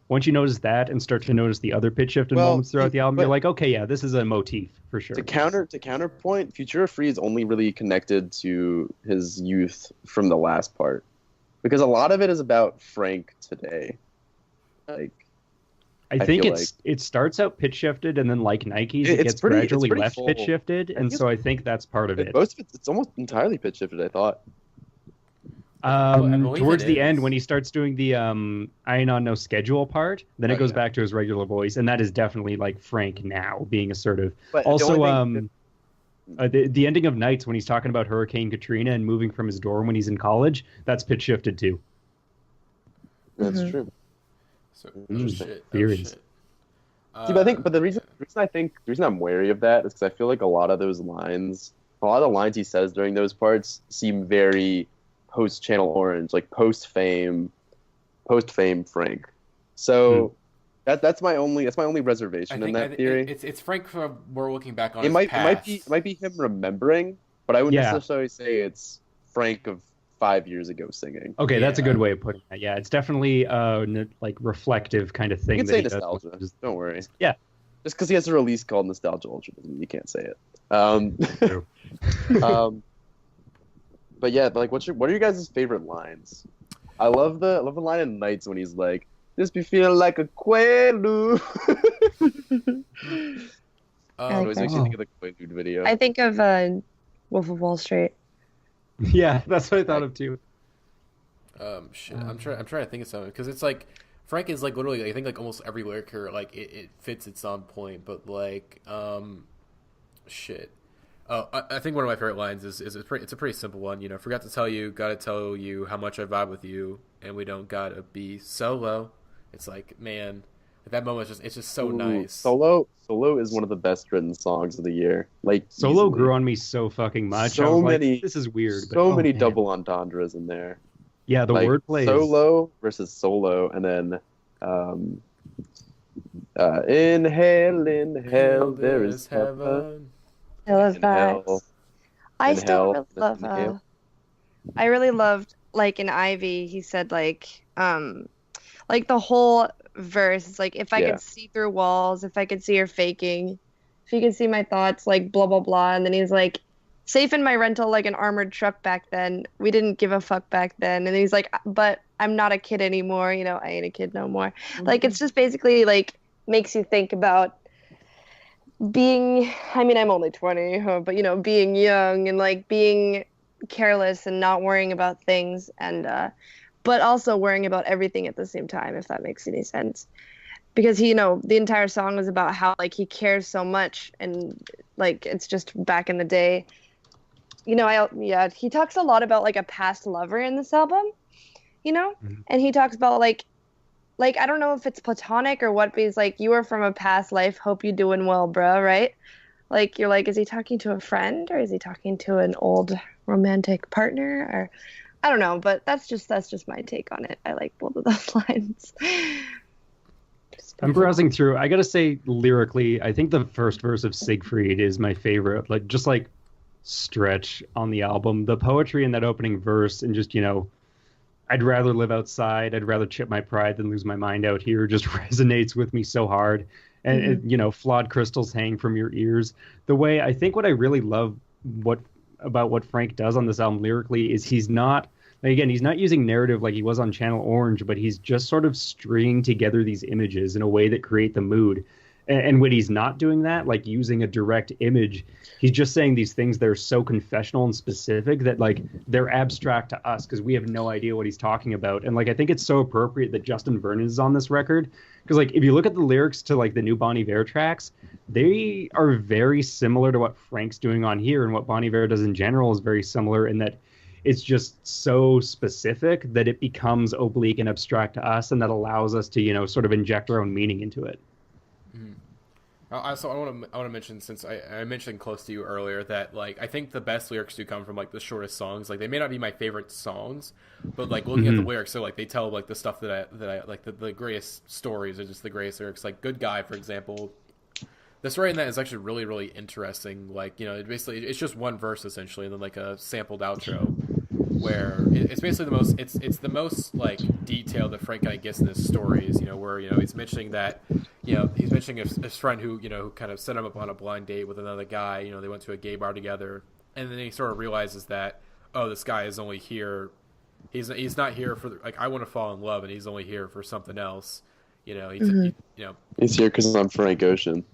once you notice that and start to notice the other pitch shifted Well, moments throughout the album, you're but like, okay, yeah, this is a motif for sure. to counterpoint, Future Free is only really connected to his youth from the last part, because a lot of it is about Frank today. Like, I I think feel it starts out pitch shifted, and then like Nikes, it gets it's gradually pretty left full. pitch shifted, and so I think that's part of it. Most of it's almost entirely pitch shifted, I thought. I believe Towards it the end, is. when he starts doing the I ain't on no schedule part, then it goes back to his regular voice, and that is definitely like Frank now being assertive. But Also, the only thing the ending of Nights when he's talking about Hurricane Katrina and moving from his dorm when he's in college, that's pitch shifted too. that's true. So, Interesting. shit. Theories. Shit. See, but the reason I'm wary of that is because I feel like a lot of the lines he says during those parts seem very post Channel Orange, like post fame Frank. So that's my only reservation in that theory. It's Frank. We're looking back on It his might past. it might be him remembering, but I wouldn't necessarily say it's Frank of 5 years ago singing. Okay, that's a good way of putting it. Yeah, it's definitely like reflective kind of thing. You can that say he does. nostalgia. Don't worry. Yeah. Just because he has a release called Nostalgia Ultra doesn't mean you can't say it. True. But yeah, like what are your guys' favorite lines? I love the line in Nights when he's like, "This be feeling like a Quaalude." I It was like makes you think of the Quaalude video. I think of Wolf of Wall Street. Yeah, that's what I thought of too. Shit. I'm trying to think of something because it's like Frank is like literally. I think like almost every lyric here, like it fits its on point, but like shit. Oh, I think one of my favorite lines is it's a pretty simple one. You know, forgot to tell you, gotta tell you how much I vibe with you, and we don't gotta be solo. It's like, man, at that moment it's just so nice. Solo is one of the best written songs of the year. Like Solo easily. grew on me so fucking much. So I was many- like, this is weird. So many man. double entendres in there. Yeah, the like wordplay is solo versus solo, and then in hell there is heaven. I love In that. hell, I in still hell, really love. in hell. I really loved like in Ivy. He said like the whole verse. It's like if I Yeah. could see through walls, if I could see her faking, if you could see my thoughts, like blah blah blah. And then he's like, safe in my rental like an armored truck back then. We didn't give a fuck back then. And he's like, but I'm not a kid anymore. You know, I ain't a kid no more. Like it's just basically like makes you think about being, I mean, I'm only 20, but you know, being young and like being careless and not worrying about things and but also worrying about everything at the same time, if that makes any sense. Because he, you know, the entire song was about how like he cares so much and like it's just back in the day. You know, he talks a lot about like a past lover in this album, you know? And he talks about like I don't know if it's platonic or what, but he's like, you were from a past life, hope you doing well, bro, right? Like, you're like, is he talking to a friend or is he talking to an old romantic partner? Or I don't know, but that's just my take on it. I like both of those lines. I'm browsing through. I gotta say, lyrically, I think the first verse of Siegfried is my favorite. Like, just like stretch on the album. The poetry in that opening verse and just, you know, I'd rather live outside. I'd rather chip my pride than lose my mind out here. Just resonates with me so hard. And, you know, flawed crystals hang from your ears. The way I think what I really love about what Frank does on this album lyrically is he's not using narrative like he was on Channel Orange, but he's just sort of stringing together these images in a way that create the mood. And when he's not doing that, like using a direct image, he's just saying these things that are so confessional and specific that like they're abstract to us because we have no idea what he's talking about. And like I think it's so appropriate that Justin Vernon is on this record because like if you look at the lyrics to like the new Bon Iver tracks, they are very similar to what Frank's doing on here, and what Bon Iver does in general is very similar in that it's just so specific that it becomes oblique and abstract to us, and that allows us to, you know, sort of inject our own meaning into it. Also, I want to mention, since I mentioned close to you earlier, that like I think the best lyrics do come from like the shortest songs. Like they may not be my favorite songs, but like looking at the lyrics, so like they tell like the stuff that I like the greatest stories are just the greatest lyrics. Like "Good Guy," for example, the story in that is actually really really interesting. Like, you know, it's just one verse essentially, and then like a sampled outro. where it's basically it's the most like detail that Frank kind of gets in his stories, where he's mentioning that he's mentioning his friend who who kind of set him up on a blind date with another guy. They went to a gay bar together, and then he sort of realizes that, oh, this guy is only here, he's not here for like, I want to fall in love, and he's only here for something else. He's here because I'm Frank Ocean.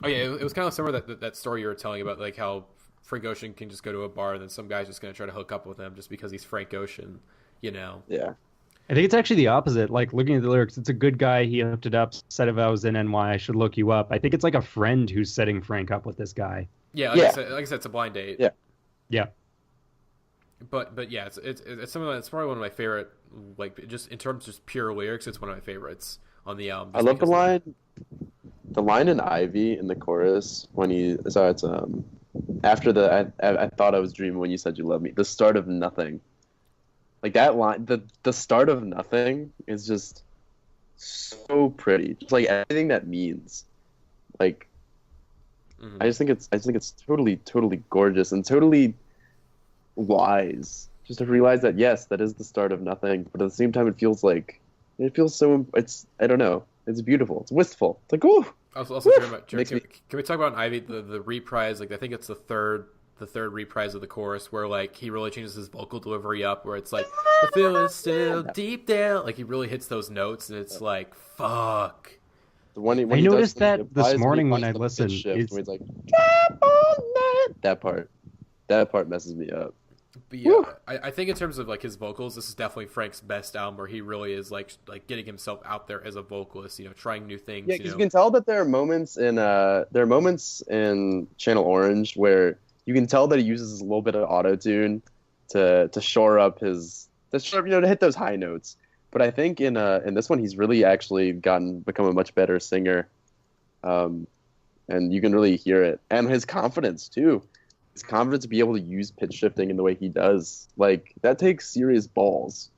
Oh yeah, it was kind of similar that story you were telling about, like how Frank Ocean can just go to a bar and then some guy's just going to try to hook up with him just because he's Frank Ocean, Yeah. I think it's actually the opposite. Like, looking at the lyrics, it's a good guy. He hooked it up, said if I was in NY, I should look you up. I think it's like a friend who's setting Frank up with this guy. Yeah, like I said, it's a blind date. Yeah. Yeah. But yeah, it's something that's probably one of my favorite, like, just in terms of just pure lyrics, it's one of my favorites on the album. I love the line in Ivy in the chorus when it's after I thought I was dreaming when you said you love me. The start of nothing. Like that line, the start of nothing is just so pretty. Just like everything that means. Like, I just think it's totally gorgeous and totally wise. Just to realize that, yes, that is the start of nothing, but at the same time it feels so, I don't know, it's beautiful, it's wistful, it's like, ooh. Also, Jeremy, can we talk about Ivy, the reprise? Like, I think it's the third reprise of the chorus where, like, he really changes his vocal delivery up, where it's like, the feeling is still deep down. Like, he really hits those notes, and it's like, fuck. I noticed that this morning when I listened. It's like, that part messes me up. But yeah, I think in terms of like his vocals, this is definitely Frank's best album, where he really is like getting himself out there as a vocalist, trying new things. Yeah, because you can tell that there are moments in Channel Orange where you can tell that he uses a little bit of auto-tune to shore up to hit those high notes. But I think in this one he's really actually become a much better singer, and you can really hear it, and his confidence too. His confidence to be able to use pitch shifting in the way he does, like, that takes serious balls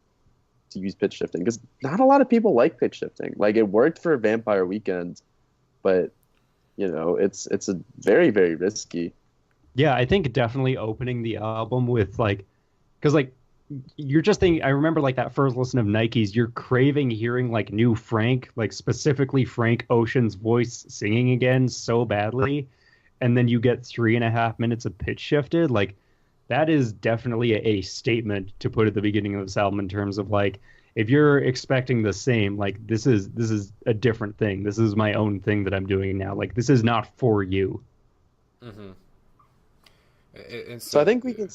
to use pitch shifting, because not a lot of people like pitch shifting. Like, it worked for Vampire Weekend, but it's a very, very risky. Yeah, I think definitely opening the album with because you're just thinking. I remember like that first listen of Nikes, you're craving hearing like new Frank, like specifically Frank Ocean's voice singing again so badly. And then you get 3.5 minutes of pitch shifted. Like, that is definitely a statement to put at the beginning of this album in terms of, like, if you're expecting the same, like, this is a different thing. This is my own thing that I'm doing now. Like, this is not for you. Mm-hmm. So I think we can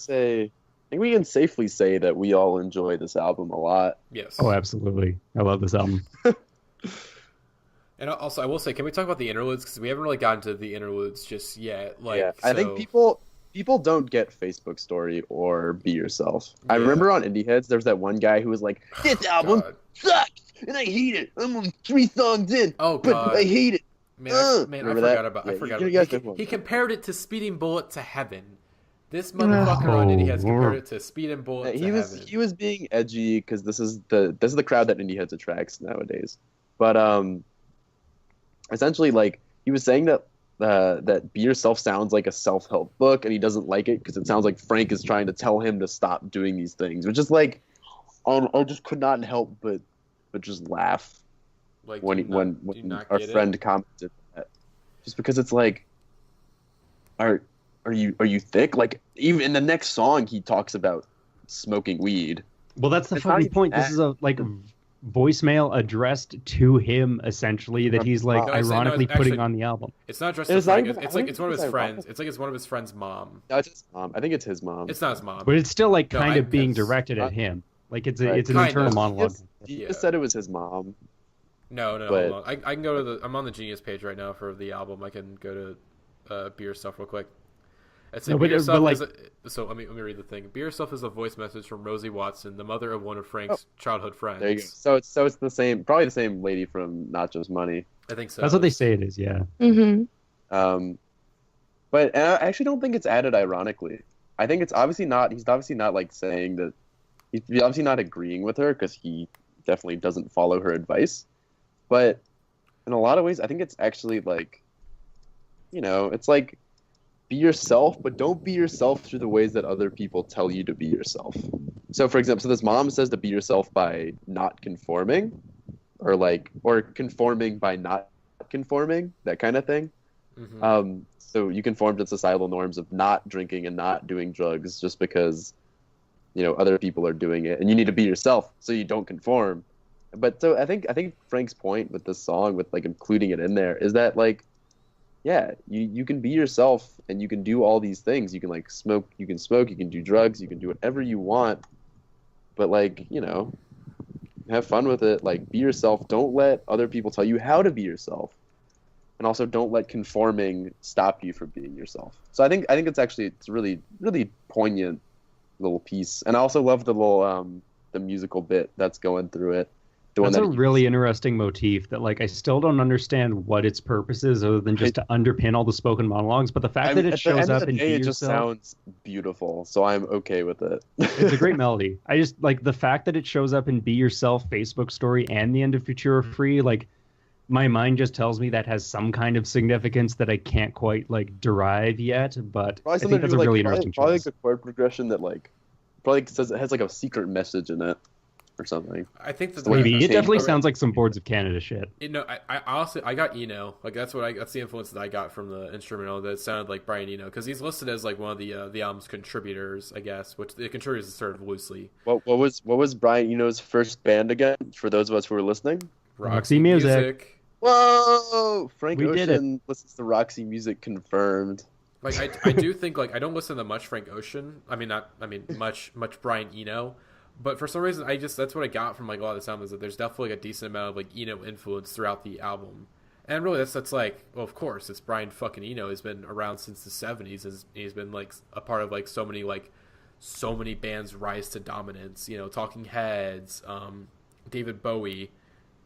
safely say that we all enjoy this album a lot. Yes. Oh, absolutely. I love this album. And also, I will say, can we talk about the interludes? Because we haven't really gotten to the interludes just yet. Like, yeah, I think people don't get Facebook Story or Be Yourself. Yeah. I remember on Indie Heads, there was that one guy who was like, "This album sucks, and I hate it. I'm only 3 songs in, but I hate it." Man, I forgot about it. He compared it to Speeding Bullet to Heaven. This motherfucker on Indie Heads compared it to Speeding Bullet to Heaven. He was being edgy because this is the crowd that Indie Heads attracts nowadays. But essentially, like, he was saying that Be Yourself sounds like a self-help book, and he doesn't like it because it sounds like Frank is trying to tell him to stop doing these things, which is like, I just could not help but just laugh, like, when our friend commented that, just because it's like, are you thick? Like, even in the next song, he talks about smoking weed. Well, that's the funny point. This is a voicemail addressed to him, essentially, that he's like ironically putting on the album. It's not addressed to Frank. It's one of his friends. It's like it's one of his friend's mom. No, it's his mom. I think it's his mom. It's not his mom. But it's still like kind of being directed at him. Like, it's an internal monologue. He just said it was his mom. No, hold on. I can go to I'm on the Genius page right now for the album. I can go to Be Yourself real quick. So let me read the thing. Be Yourself is a voice message from Rosie Watson, the mother of one of Frank's childhood friends. There you go. So it's the same, probably the same lady from Not Just Money. I think so. That's what they say it is, yeah. Mm-hmm. But I actually don't think it's added ironically. I think it's obviously not. He's obviously not like saying that. He's obviously not agreeing with her because he definitely doesn't follow her advice. But in a lot of ways, I think it's actually like, it's like be yourself, but don't be yourself through the ways that other people tell you to be yourself. So for example, so this mom says to be yourself by not conforming, or conforming by not conforming, that kind of thing. Mm-hmm. So you conform to societal norms of not drinking and not doing drugs just because, other people are doing it, and you need to be yourself so you don't conform. But so I think Frank's point with this song, with like including it in there, is that like, yeah, you can be yourself and you can do all these things. You can like smoke, you can do drugs, you can do whatever you want, but like, have fun with it. Like, be yourself. Don't let other people tell you how to be yourself, and also don't let conforming stop you from being yourself. So I think it's a really, really poignant little piece, and I also love the little the musical bit that's going through it. That's a really interesting motif that, like, I still don't understand what its purpose is other than just to underpin all the spoken monologues. But the fact that it shows up in Be Yourself, it just sounds beautiful, so I'm okay with it. It's a great melody. I just like the fact that it shows up in Be Yourself Facebook story and the end of Futura Free. Like, my mind just tells me that has some kind of significance that I can't quite like derive yet. But I think that's a really interesting choice. Probably like a chord progression that like probably says it has like a secret message in it. Or something. I think that maybe it definitely sounds like some Boards of Canada shit. I honestly got Eno. Like that's the influence that I got from the instrumental. That sounded like Brian Eno because he's listed as like one of the album's contributors, I guess. Which the contributors is sort of loosely. What was Brian Eno's first band again? For those of us who are listening, Roxy Music. Whoa, Frank Ocean listens to Roxy Music, confirmed. Like I do think like I don't listen to much Frank Ocean. Much Brian Eno. But for some reason, that's what I got from like a lot of the sound is that there's definitely like a decent amount of like Eno influence throughout the album, and really that's like, well, of course it's Brian fucking Eno. He's been around since the '70s. He's been like a part of like so many bands rise to dominance. Talking Heads, David Bowie,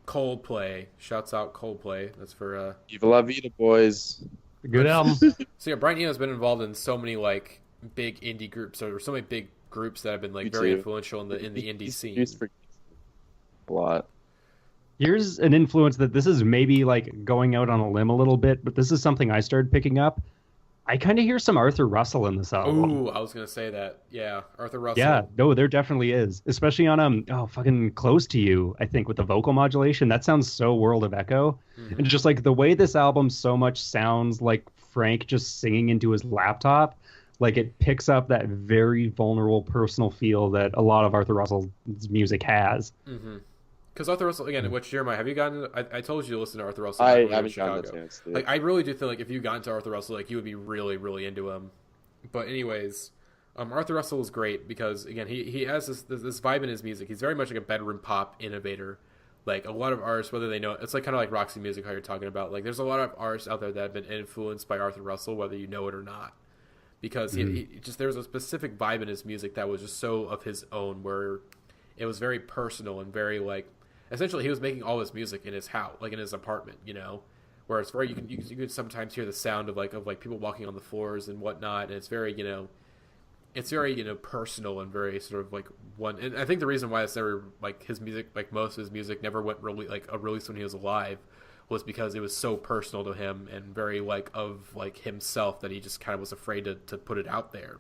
Coldplay. Shouts out Coldplay. That's for Viva La Vida, boys. Good album. So yeah, Brian Eno's been involved in so many like big indie groups, or so many big groups that have been like very influential in the indie scene. Here's an influence that this is maybe like going out on a limb a little bit, but this is something I started picking up. I kind of hear some Arthur Russell in this album. Ooh, I was gonna say that. Yeah, Arthur Russell. Yeah, no, there definitely is, especially on fucking Close to You. I think with the vocal modulation, that sounds so World of Echo, and just like the way this album so much sounds like Frank just singing into his laptop. Like it picks up that very vulnerable personal feel that a lot of Arthur Russell's music has. Because Arthur Russell, again, which Jeremiah, have you gotten? I told you to listen to Arthur Russell. I haven't gotten the chance. Like I really do feel like if you got into Arthur Russell, like you would be really, really into him. But anyways, Arthur Russell is great because again, he has this vibe in his music. He's very much like a bedroom pop innovator. Like a lot of artists, whether they know it, it's like kind of like Roxy Music, how you're talking about. Like there's a lot of artists out there that have been influenced by Arthur Russell, whether you know it or not. Because he just there was a specific vibe in his music that was just so of his own, where it was very personal and very like essentially he was making all his music in his house, like in his apartment, where it's very you can sometimes hear the sound of people walking on the floors and whatnot, and it's very personal and very sort of like one. And I think the reason why it's never like his music, like most of his music, never went really like a release when he was alive. Was because it was so personal to him and very like of like himself that he just kind of was afraid to put it out there.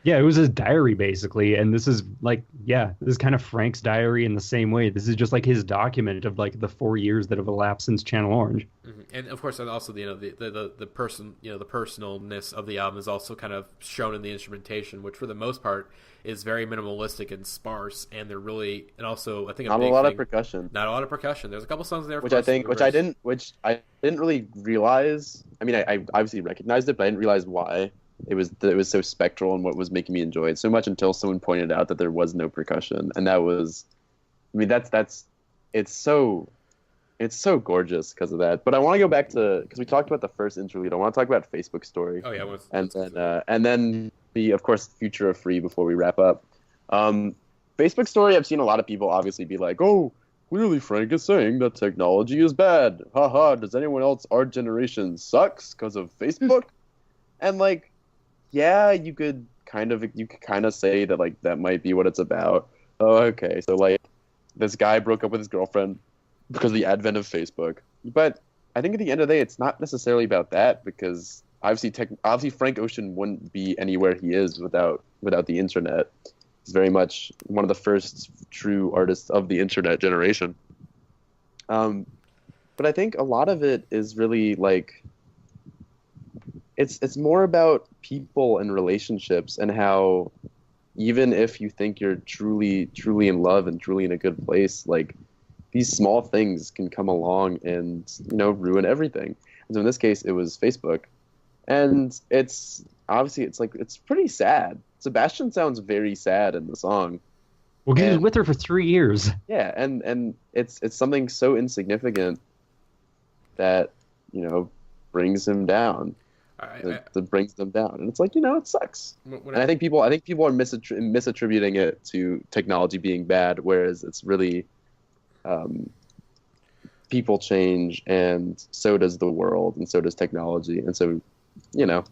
Yeah, it was his diary basically, and this is like, this is kind of Frank's diary in the same way. This is just like his document of like the 4 years that have elapsed since Channel Orange. And of course, and also the person, the personalness of the album is also kind of shown in the instrumentation, which for the most part is very minimalistic and sparse, and they're really, and also I think not a lot of percussion. Not a lot of percussion. There's a couple songs there, which I didn't really realize. I mean, I obviously recognized it, but I didn't realize why. It was so spectral and what was making me enjoy it so much until someone pointed out that there was no percussion, and that was, I mean, it's so gorgeous because of that. But I want to go back to, because we talked about the first interlude. I want to talk about Facebook Story. Oh yeah, and then the, of course, Future of Free before we wrap up. Facebook Story, I've seen a lot of people obviously be like, oh, clearly Frank is saying that technology is bad. Haha, does anyone else our generation sucks because of Facebook? And like, yeah, you could kind of say that like that might be what it's about. Oh, okay, so like this guy broke up with his girlfriend because of the advent of Facebook. But I think at the end of the day, it's not necessarily about that, because obviously Frank Ocean wouldn't be anywhere he is without the internet. He's very much one of the first true artists of the internet generation. But I think a lot of it is really like it's more about people and relationships, and how even if you think you're truly in love and truly in a good place, like these small things can come along and ruin everything. And so in this case, it was Facebook, and it's obviously it's pretty sad. Sebastian sounds very sad in the song. Well, he was with her for 3 years. Yeah, and it's something so insignificant that brings him down. That brings them down, and it's like it sucks. And I think people are misattributing it to technology being bad, whereas it's really people change, and so does the world, and so does technology, and so I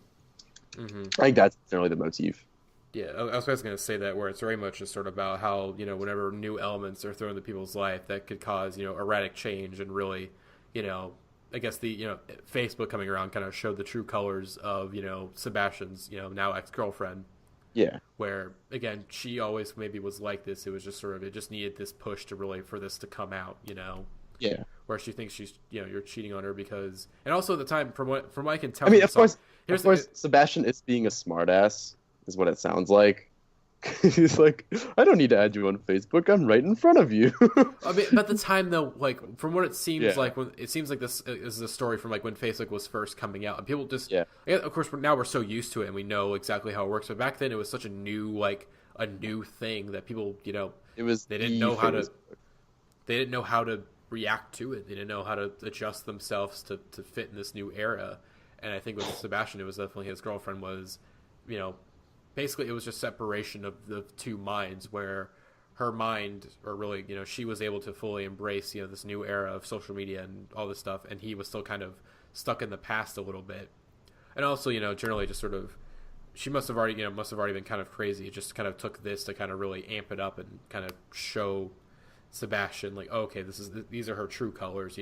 think that's generally the motif. Yeah, I was going to say that, where it's very much just sort of about how whenever new elements are thrown into people's life, that could cause erratic change, and really I guess the Facebook coming around kind of showed the true colors of Sebastian's now ex-girlfriend. Yeah. Where again, she always maybe was like this. It was just sort of, it just needed this push to really, for this to come out. Yeah. Where she thinks she's you're cheating on her because, and also at the time from what I can tell. I mean, of course, Sebastian is being a smartass, is what it sounds like. He's like, I don't need to add you on Facebook. I'm right in front of you. I mean, but at the time, though, like from what it seems like, when it seems like this is a story from like when Facebook was first coming out, and people just, of course, now we're so used to it and we know exactly how it works. But back then, it was such a new thing that people, they didn't know how to react to it. They didn't know how to adjust themselves to fit in this new era. And I think with Sebastian, it was definitely his girlfriend was, basically, it was just separation of the two minds, where her mind, or really, she was able to fully embrace, this new era of social media and all this stuff, and he was still kind of stuck in the past a little bit. And also, generally just sort of, she must have already been kind of crazy. It just kind of took this to kind of really amp it up and kind of show Sebastian, like, oh, okay, these are her true colors,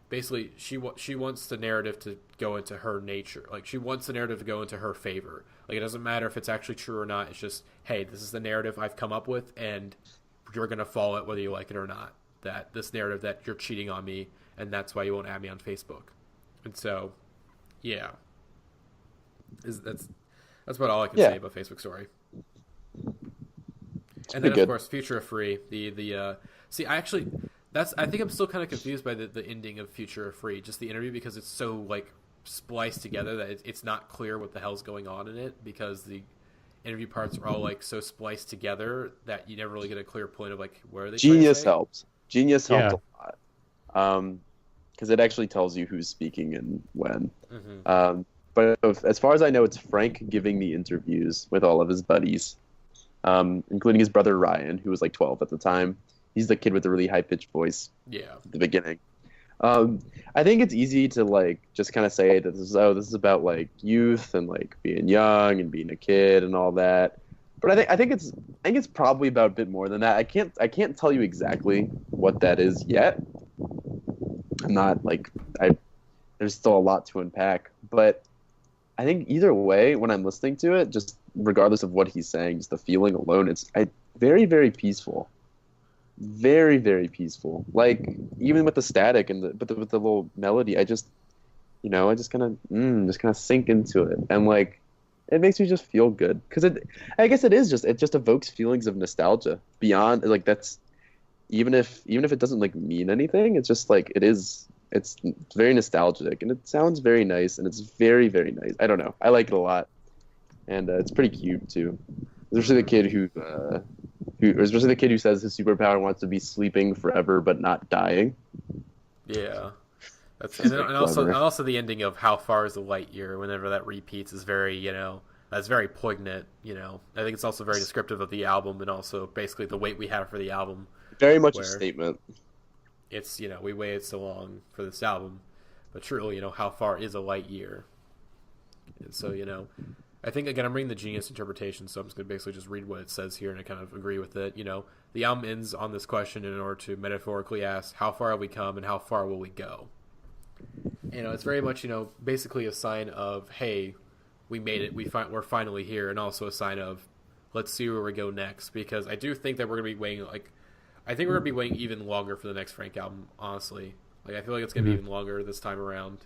Basically, she wants the narrative to go into her nature. Like, she wants the narrative to go into her favor. Like, it doesn't matter if it's actually true or not. It's just, hey, this is the narrative I've come up with, and you're going to follow it whether you like it or not. That this narrative that you're cheating on me, and that's why you won't add me on Facebook. And so, yeah. That's about all I can say about Facebook Story. And then, of course, Future of Free. I think I'm still kind of confused by the ending of Future of Free, just the interview, because it's so like spliced together that it's not clear what the hell's going on in it, because the interview parts are all like so spliced together that you never really get a clear point of like where they. Genius helped a lot, because it actually tells you who's speaking and when. Mm-hmm. But as far as I know, it's Frank giving the interviews with all of his buddies, including his brother Ryan, who was like 12 at the time. He's the kid with the really high-pitched voice. Yeah. At the beginning. I think it's easy to like just kind of say that this is about like youth and like being young and being a kid and all that. But I think it's probably about a bit more than that. I can't tell you exactly what that is yet. I'm not like there's still a lot to unpack. But I think either way, when I'm listening to it, just regardless of what he's saying, just the feeling alone, it's very, very peaceful. Very, very peaceful. Like even with the static and with the little melody, I just kind of sink into it, and like it makes me just feel good, because I guess it just evokes feelings of nostalgia beyond like that's even if it doesn't like mean anything, it's just like it's very nostalgic, and it sounds very nice, and it's very, very nice. I don't know, I like it a lot, and it's pretty cute too, especially the kid especially the kid who says his superpower wants to be sleeping forever but not dying. Yeah, and also the ending of "How far is the light year?" Whenever that repeats is very that's very poignant. I think it's also very descriptive of the album, and also basically the wait we had for the album. Very much a statement. It's we waited so long for this album, but truly how far is a light year? And so I think, again, I'm reading the Genius interpretation, so I'm just going to basically just read what it says here and I kind of agree with it. The album ends on this question in order to metaphorically ask, how far have we come and how far will we go? it's very much basically a sign of, hey, we made it, we're finally here, and also a sign of, let's see where we go next, because I do think that we're gonna be waiting I think we're gonna be waiting even longer for the next Frank album, honestly. I feel like it's gonna be even longer this time around.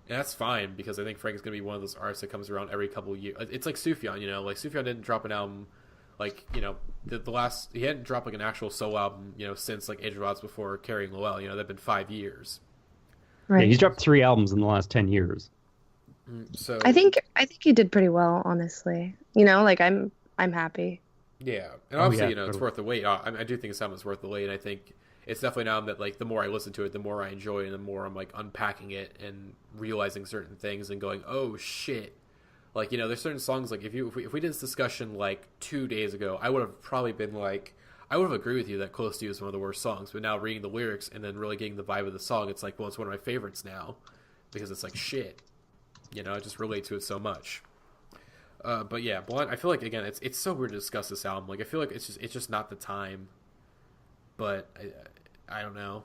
And that's fine, because I think Frank is going to be one of those artists that comes around every couple of years. It's like Sufjan, Sufjan didn't drop an album, the last, he hadn't dropped an actual solo album, since Age of Rods before Carrying Lowell, that'd been 5 years. Right. Yeah, he's dropped 3 albums in the last 10 years. So I think he did pretty well, honestly. I'm happy. Yeah, and obviously, it's worth the wait. I do think this album is worth the wait, and I think it's definitely an album that, the more I listen to it, the more I enjoy it, and the more I'm, unpacking it and realizing certain things and going, oh, shit. There's certain songs, if we did this discussion, 2 days ago, I would have probably been I would have agreed with you that Close to You is one of the worst songs, but now reading the lyrics and then really getting the vibe of the song, it's well, it's one of my favorites now, because it's shit. I just relate to it so much. But yeah, Blonde, I feel again, it's so weird to discuss this album. I feel it's just not the time. But I don't know.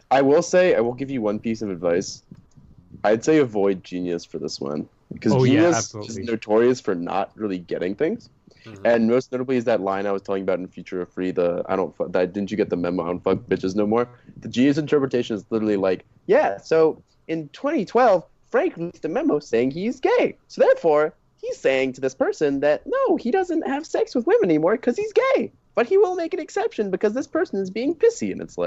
I will say, I will give you one piece of advice. I'd say avoid Genius for this one, because Genius is notorious for not really getting things. Mm-hmm. And most notably is that line I was telling about in Future of Free, didn't you get the memo on fuck bitches no more? The Genius interpretation is literally so in 2012, Frank released a memo saying he's gay. So therefore, he's saying to this person that, no, he doesn't have sex with women anymore because he's gay. But he will make an exception because this person is being pissy. And it's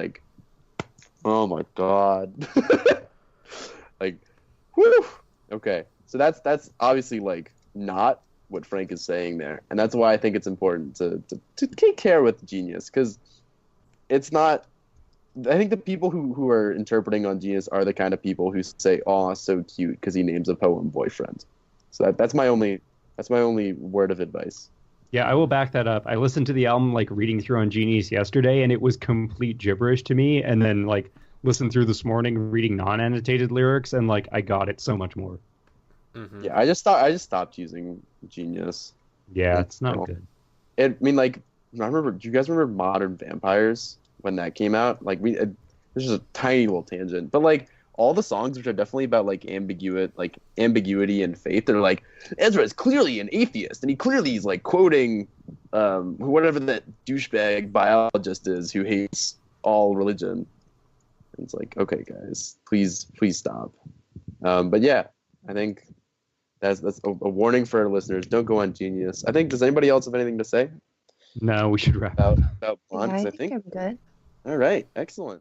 oh my God. Whew. Okay. So that's obviously not what Frank is saying there. And that's why I think it's important to take care with Genius, because it's not, I think the people who are interpreting on Genius are the kind of people who say, "Aw, so cute," because he names a poem boyfriend. So that's my only word of advice. Yeah, I will back that up. I listened to the album reading through on Genius yesterday, and it was complete gibberish to me. And then listened through this morning reading non-annotated lyrics, and I got it so much more. Mm-hmm. Yeah, I just stopped using Genius. Yeah, it's not good. I remember. Do you guys remember Modern Vampires when that came out? This is a tiny little tangent, but all the songs, which are definitely about ambiguity and faith, they're Ezra is clearly an atheist, and he clearly is quoting whatever that douchebag biologist is who hates all religion. And it's okay, guys, please stop. But yeah, I think that's a warning for our listeners. Don't go on Genius. I think, does anybody else have anything to say? No, we should wrap about Blonde? Yeah, I think I'm good. All right, excellent.